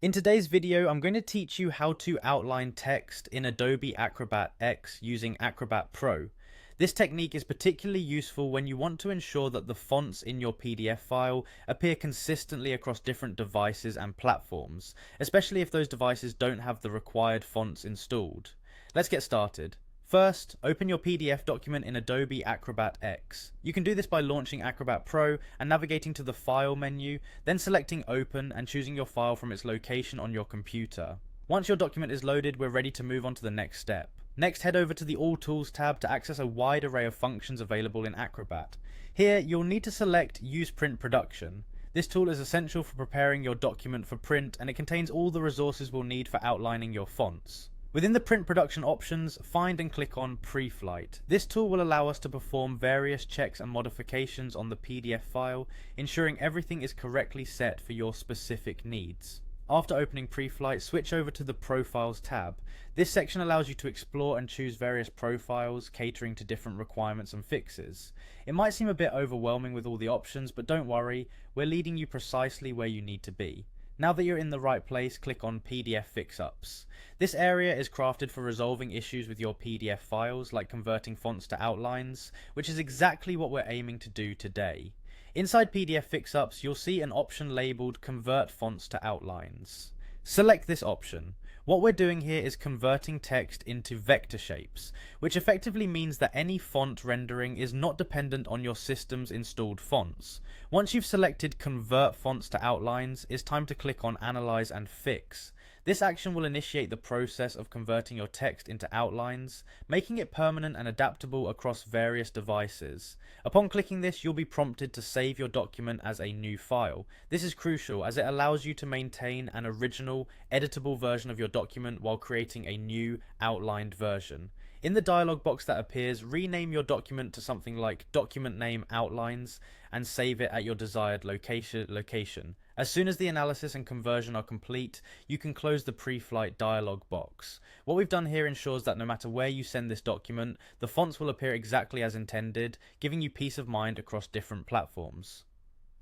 In today's video, I'm going to teach you how to outline text in Adobe Acrobat X using Acrobat Pro. This technique is particularly useful when you want to ensure that the fonts in your PDF file appear consistently across different devices and platforms, especially if those devices don't have the required fonts installed. Let's get started. First, open your PDF document in Adobe Acrobat X. You can do this by launching Acrobat Pro and navigating to the File menu, then selecting Open and choosing your file from its location on your computer. Once your document is loaded, we're ready to move on to the next step. Next, head over to the All Tools tab to access a wide array of functions available in Acrobat. Here, you'll need to select Use Print Production. This tool is essential for preparing your document for print, and it contains all the resources we'll need for outlining your fonts. Within the print production options, find and click on Pre-Flight. This tool will allow us to perform various checks and modifications on the PDF file, ensuring everything is correctly set for your specific needs. After opening Pre-Flight, switch over to the Profiles tab. This section allows you to explore and choose various profiles, catering to different requirements and fixes. It might seem a bit overwhelming with all the options, but don't worry, we're leading you precisely where you need to be. Now that you're in the right place, click on PDF Fix-Ups. This area is crafted for resolving issues with your PDF files, like converting fonts to outlines, which is exactly what we're aiming to do today. Inside PDF Fix-Ups, you'll see an option labeled Convert Fonts to Outlines. Select this option. What we're doing here is converting text into vector shapes, which effectively means that any font rendering is not dependent on your system's installed fonts. Once you've selected Convert Fonts to Outlines, it's time to click on Analyze and Fix. This action will initiate the process of converting your text into outlines, making it permanent and adaptable across various devices. Upon clicking this, you'll be prompted to save your document as a new file. This is crucial as it allows you to maintain an original, editable version of your document while creating a new, outlined version. In the dialog box that appears, rename your document to something like Document Name Outlines and save it at your desired location. As soon as the analysis and conversion are complete, you can close the pre-flight dialog box. What we've done here ensures that no matter where you send this document, the fonts will appear exactly as intended, giving you peace of mind across different platforms.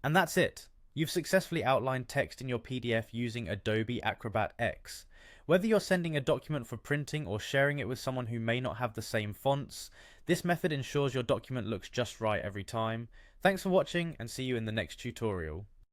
And that's it. You've successfully outlined text in your PDF using Adobe Acrobat X. Whether you're sending a document for printing or sharing it with someone who may not have the same fonts, this method ensures your document looks just right every time. Thanks for watching and see you in the next tutorial.